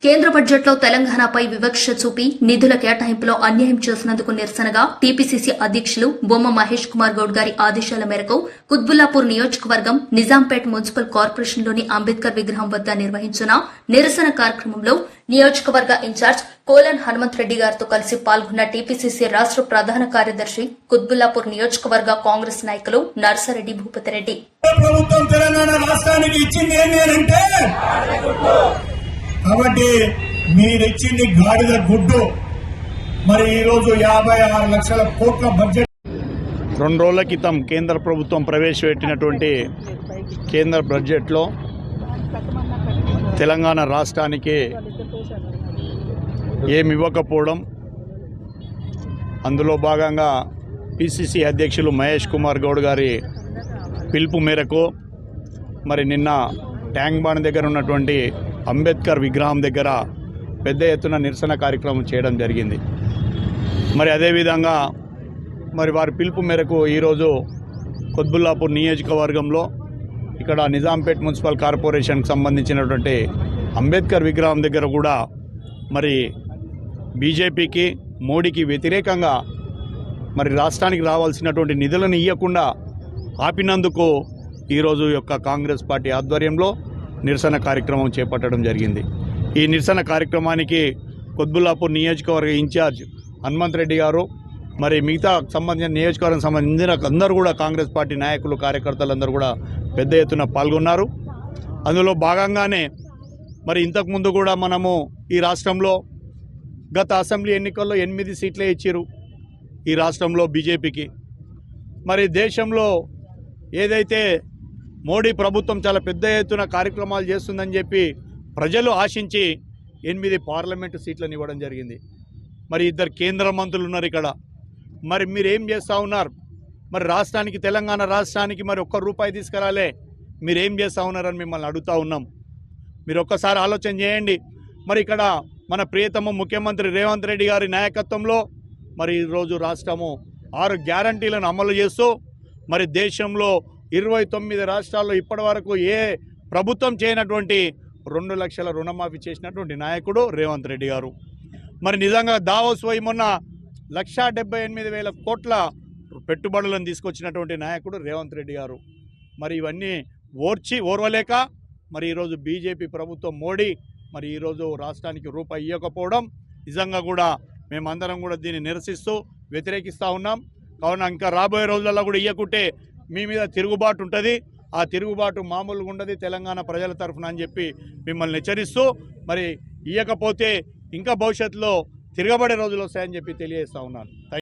కేంద్ర బడ్జెట్లో తెలంగాణపై వివక్ష చూపి నిధుల కేటాయింపులో అన్యాయం చేసినందుకు నిరసనగా టీపీసీసీ అధ్యక్షులు బొమ్మ మహేష్ కుమార్ గౌడ్ గారి ఆదేశాల మేరకు కుత్బుల్లాపూర్ నియోజకవర్గం నిజాంపేట్ మున్సిపల్ కార్పొరేషన్లోని అంబేద్కర్ విగ్రహం వద్ద నిర్వహించిన నిరసన కార్యక్రమంలో నియోజకవర్గ ఇన్ఛార్జ్ కోలన్ హనుమంత్ రెడ్డి గారితో కలిసి పాల్గొన్న టీపీసీసీ రాష్ట్ర ప్రధాన కార్యదర్శి కుత్బుల్లాపూర్ నియోజకవర్గ కాంగ్రెస్ నాయకులు నర్సారెడ్డి భూపతిరెడ్డి. కాబట్టి మీరిచ్చింది గాడిద గుడ్డు. మరి ఈరోజు 56 లక్షల కోట్ల బడ్జెట్ 2 రోజుల క్రితం కేంద్ర ప్రభుత్వం ప్రవేశపెట్టినటువంటి కేంద్ర బడ్జెట్లో తెలంగాణ రాష్ట్రానికి ఏమి ఇవ్వకపోవడం, అందులో భాగంగా పిసిసి అధ్యక్షులు మహేష్ కుమార్ గౌడ్ గారి పిలుపు మేరకు మరి నిన్న ట్యాంక్ బండ్ దగ్గర ఉన్నటువంటి అంబేద్కర్ విగ్రహం దగ్గర పెద్ద ఎత్తున నిరసన కార్యక్రమం చేయడం జరిగింది. మరి అదేవిధంగా మరి వారి పిలుపు మేరకు ఈరోజు కుత్బుల్లాపూర్ నియోజకవర్గంలో ఇక్కడ నిజాంపేట్ మున్సిపల్ కార్పొరేషన్కి సంబంధించినటువంటి అంబేద్కర్ విగ్రహం దగ్గర కూడా మరి బీజేపీకి మోడీకి వ్యతిరేకంగా మరి రాష్ట్రానికి రావాల్సినటువంటి నిధులను ఇవ్వకుండా ఆపినందుకు ఈరోజు యొక్క కాంగ్రెస్ పార్టీ ఆధ్వర్యంలో నిరసన కార్యక్రమం చేపట్టడం జరిగింది. ఈ నిరసన కార్యక్రమానికి కుత్బుల్లాపూర్ నియోజకవర్గ ఇన్ఛార్జ్ హనుమంత్ రెడ్డి గారు, మరి మిగతా నియోజకవర్గం సంబంధించిన అందరూ కూడా కాంగ్రెస్ పార్టీ నాయకులు, కార్యకర్తలందరూ కూడా పెద్ద ఎత్తున పాల్గొన్నారు. అందులో భాగంగానే మరి ఇంతకుముందు కూడా మనము ఈ రాష్ట్రంలో గత అసెంబ్లీ ఎన్నికల్లో 8 సీట్లే ఇచ్చారు ఈ రాష్ట్రంలో బీజేపీకి. మరి దేశంలో ఏదైతే మోడీ ప్రభుత్వం చాలా పెద్ద ఎత్తున కార్యక్రమాలు చేస్తుందని చెప్పి ప్రజలు ఆశించి 8 పార్లమెంటు సీట్లను ఇవ్వడం జరిగింది. మరి 2 కేంద్ర మంత్రులు ఉన్నారు ఇక్కడ. మరి మీరేం చేస్తూ ఉన్నారు? మరి రాష్ట్రానికి, తెలంగాణ రాష్ట్రానికి మరి ₹1 తీసుకురాలే, మీరేం చేస్తూ ఉన్నారని మిమ్మల్ని అడుగుతూ ఉన్నాం. మీరు ఒక్కసారి ఆలోచన చేయండి. మరి ఇక్కడ మన ప్రియతమ ముఖ్యమంత్రి రేవంత్ రెడ్డి గారి నాయకత్వంలో మరి ఈరోజు రాష్ట్రము 6 గ్యారంటీలను అమలు చేస్తూ మరి దేశంలో 29 రాష్ట్రాల్లో ఇప్పటి వరకు ఏ ప్రభుత్వం చేయనటువంటి 2 లక్షల రుణమాఫీ చేసినటువంటి నాయకుడు రేవంత్ రెడ్డి గారు. మరి నిజంగా దావోస్ పోయి మొన్న 1,78,000 కోట్ల పెట్టుబడులను తీసుకొచ్చినటువంటి నాయకుడు రేవంత్ రెడ్డి గారు. మరి ఇవన్నీ ఓర్వలేక మరి ఈరోజు బీజేపీ ప్రభుత్వం మోడీ మరి ఈరోజు రాష్ట్రానికి రూపాయి ఇవ్వకపోవడం నిజంగా కూడా మేమందరం కూడా దీన్ని నిరసిస్తూ వ్యతిరేకిస్తూ ఉన్నాం. కావున ఇంకా రాబోయే రోజులలో కూడా ఇవ్వకుంటే మీ మీద తిరుగుబాటు ఉంటుంది. ఆ తిరుగుబాటు మామూలుగా ఉండదు తెలంగాణ ప్రజల తరఫున అని చెప్పి మిమ్మల్ని హెచ్చరిస్తూ, మరి ఇవ్వకపోతే ఇంకా భవిష్యత్తులో తిరగబడే రోజులు వస్తాయని చెప్పి తెలియజేస్తూ ఉన్నాను.